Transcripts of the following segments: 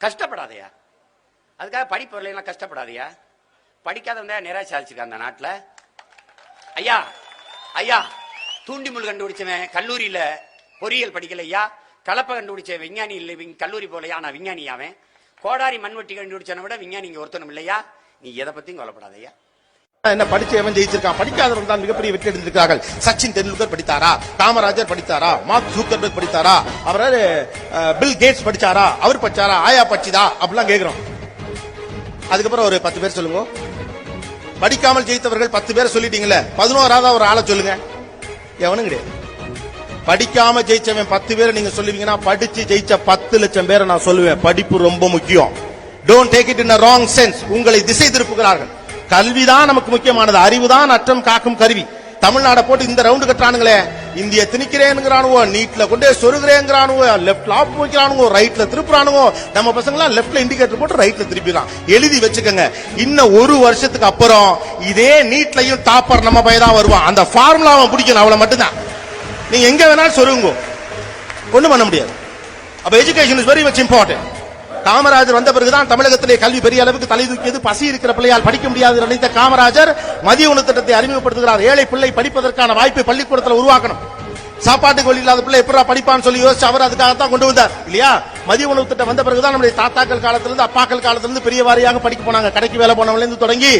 கஷ்டப்படாதையா, அதுக்காக படிப்பு வரலாம் கஷ்டப்படாதையா. படிக்காதவன் தான் நிறைய சாதிச்சிருக்கான் அந்த நாட்டில். ஐயா ஐயா, தூண்டி முள் கண்டுபிடிச்சவன் கல்லூரியில பொறியியல் படிக்கல ஐயா. கலப்பை கண்டுபிடிச்ச விஞ்ஞானி இல்லை, கல்லூரி போலையா, நான் விஞ்ஞானி ஆவேன். கோடாரி மண்வெட்டி கண்டுபிடிச்சவனை விட விஞ்ஞானி இங்க ஒருத்தனும் இல்லையா. நீ எதை பத்தியும் கொல்லப்படாதையா. என்ன படிச்சவன் ஜெயிச்சிருக்கான், படிக்காதவன் தான் மிகப்பெரிய வெற்றி அடைந்திருக்கிறார்கள். சச்சின் தெண்டுல்கர் படித்தாரா, காமராஜர் படித்தாரா, மார்க் ஜூக்கர்பர்க் படித்தாரா, அவர் பில் கேட்ஸ் படிச்சாரா, அவர் படிச்சாரா, ஆயா பச்சிதா அப்படிலாம் கேக்குறோம். அதுக்கப்புறம் ஒரு 10 பேர் சொல்லுங்க. படிக்காமல் ஜெயித்தவர்கள் 10 பேர் சொல்லிட்டீங்கல்ல, 11ஆவது ஒரு ஆளை சொல்லுங்க. எவனும் கிடையாது. படிக்காம ஜெயிச்சவன் 10 பேரை நீங்க சொல்லுவீங்கன்னா, படிச்சு ஜெயிச்ச 10 லட்சம் பேரை நான் சொல்லுவேன். படிப்பு ரொம்ப முக்கியம். Don't take it in a wrong sense. உங்களை திசை திருப்புகிறார்கள். கல்விதான் நமக்கு முக்கியமானது. அறிவுதான் அற்றம் காக்கும் கருவி. தமிழ்நாட போட்டு இந்த ரவுண்டு கட்டுறானுங்களே, இந்திய திணிக்கிறேங்கிறானுவோ, நீட்ல கொண்டே சொருகிறேங்கிறானுவோ, லெப்ட்ல ஆப் வைக்கிறானுவோ, ரைட்ல திருப்புறானுவோ. நம்ம பசங்க எல்லாம் லெப்ட்ல இண்டிகேட்டர் போட்டு ரைட்ல திருப்பிடலாம். எழுதி வச்சுக்கோங்க, இன்னும் 1 வருஷத்துக்கு அப்புறம் இதே நீட்லயும் டாப்பர் நம்ம பையதான் வருவான். அந்த ஃபார்முலாவை பிடிக்கணும், அவ்வளவு மட்டும்தான். நீங்க எங்க வேணாலும் சொருங்க, ஒண்ணும் பண்ண முடியாது. அப்ப education is very much important. Kamarajar வந்த பிறகுதான் தமிழகத்திலே கல்வி பெரிய அளவுக்கு தலை தூக்கியது. பசி இருக்கிற பிள்ளையால் படிக்க முடியாது நினைத்த காமராஜர் மதிய உணவு திட்டத்தை அறிமுகப்படுத்துகிறார். ஏழை பிள்ளை படிப்பதற்கான வாய்ப்பை பள்ளிக்கூடத்தில் உருவாக்கணும். சாப்பாட்டுக்கு வழி இல்லாத பிள்ளை எப்படா படிப்பான்னு சொல்லி யோசிச்சு அவர் அதுக்காகத்தான் கொண்டு வந்தார் இல்லையா. மதிய உணவு திட்டம் வந்த பிறகுதான் நம்முடைய தாத்தாக்கள் காலத்திலிருந்து அப்பாக்கள் காலத்திலிருந்து பெரிய வாரியாக படிக்க போனாங்க. கடைக்கு வேலை போனவங்க இருந்து தொடங்கி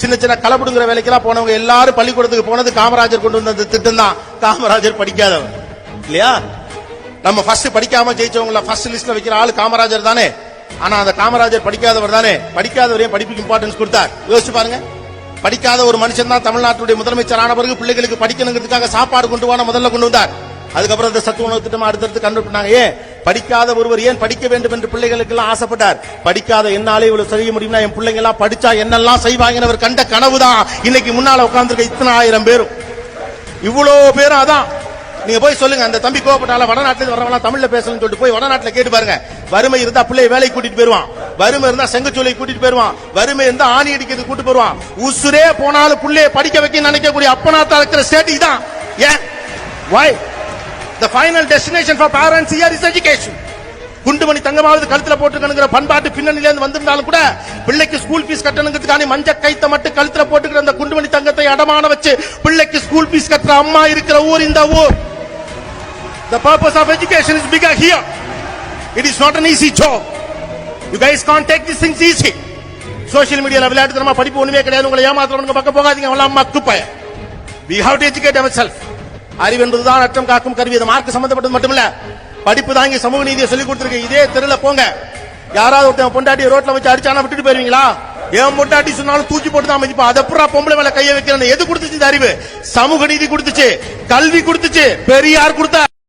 சின்ன சின்ன களப்படுங்கிற வேலைக்கெல்லாம் போனவங்க எல்லாரும் பள்ளிக்கூடத்துக்கு போனது காமராஜர் கொண்டு வந்த திட்டம் தான். காமராஜர் படிக்காதவன் இல்லையா. நம்ம ஃபர்ஸ்ட் படிக்காம ஜெயிச்சவங்கள ஃபர்ஸ்ட் லிஸ்ட்ல வைக்கிற ஆளு காமராஜர் தானே. ஆனா அந்த காமராஜர் படிக்காதவர் தானே. படிக்காதவரையும் படிப்புக்கு இம்பார்ட்டன்ஸ் கொடுத்தார். யோசிச்சு பாருங்க. படிக்காத ஒரு மனுஷன் தான் தமிழ்நாட்டுடைய முதலமைச்சர் ஆன பிறகு பிள்ளைகளுக்கு படிக்கணுங்கிறதுக்காக சாப்பாடு கொண்டு வா முதல்ல கொண்டு வந்தார். அதுக்கப்புறம் இந்த சத்து உணவு திட்டம் அடுத்தடுத்து கண்டுபிடினாங்க. ஏன் படிக்காத ஒருவர் ஏன் படிக்க வேண்டும் என்று பிள்ளைகளுக்கு எல்லாம் ஆசைப்பட்டார். படிக்காத என்னாலே இவ்வளவு செய்ய முடியும்னா என் பிள்ளைங்க எல்லாம் படிச்சா என்னெல்லாம் செய்வாங்கன்னு அவர் கண்ட கனவுதான் இன்னைக்கு முன்னால உட்கார்ந்துருக்க இத்தனை ஆயிரம் பேரும். இவ்வளவு பேரும் அதான். நீங்க போய் சொல்லுங்க, அந்த தம்பி கோவப்பட்டால வடநாட்டில வரவங்க தமிழ்ல பேசணும்னு சொல்லிட்டு போய் வடநாட்டில கேட்டு பாருங்க. வறுமை இருந்தா பிள்ளைய வேலைக்கு கூட்டிட்டு போயிருவான், வறுமை இருந்தா செங்கச்சோலை கூட்டிட்டு போயிருவான், வறுமை இருந்தா ஆணி அடிக்கிறது கூட்டு போயிருவான். உசுரே போனாலும் பிள்ளைய படிக்க வைக்க நினைக்கக்கூடிய அப்பனாத்தா இருக்கிற ஸ்டேட் இதான். ஏன்? why the final destination for parents here is education. குண்டுமணி தங்கமாவது கழுத்துல போட்டுக்கணுங்கிற பண்பாட்டு பின்னணியில இருந்து வந்திருந்தாலும் கூட பிள்ளைக்கு ஸ்கூல் ஃபீஸ் கட்டணுங்கிறதுக்கான மஞ்ச கைத்த மட்டும் கழுத்துல போட்டுக்கிற அந்த குண்டுமணி தங்கத்தை அடமான வச்சு பிள்ளைக்கு ஸ்கூல் ஃபீஸ் கட்டுற அம்மா இருக்கிற ஊர் இந்த ஊர். The purpose of education is bigger here. It is not an easy job. You guys can't take these things easy. Social media la விளையாட்டு தரமா படிப்பு ஒண்ணுமே கிடையாது, உங்களை ஏமாத்துறவங்க பக்கம் போகாதீங்க. அவள அம்மா குப்பைய. We have to educate ourselves. அறிவு என்பதுதான் அற்றம் காக்கும் கருவி. இது மார்க்க சம்பந்தப்பட்டது மட்டுமில்ல, படிப்பு தான் இங்க சமூக நீதியை சொல்லி கொடுத்திருக்கு. இதே தெருல போங்க, யாராவது ஒருத்தன் பொண்டாட்டி ரோட்ல வச்சு அடிச்சானா விட்டுட்டு போயிருவீங்களா? ஏன் பொண்டாட்டி சொன்னாலும் தூக்கி போட்டு தான் மதிப்பா. அது அப்புறம் பொம்பளை மேல கைய வைக்கிறேன். எது கொடுத்துச்சு? இந்த அறிவு. சமூக நீதி கொடுத்துச்சு, கல்வி கொடுத்துச்சு, பெரியார் கொடுத்தார்.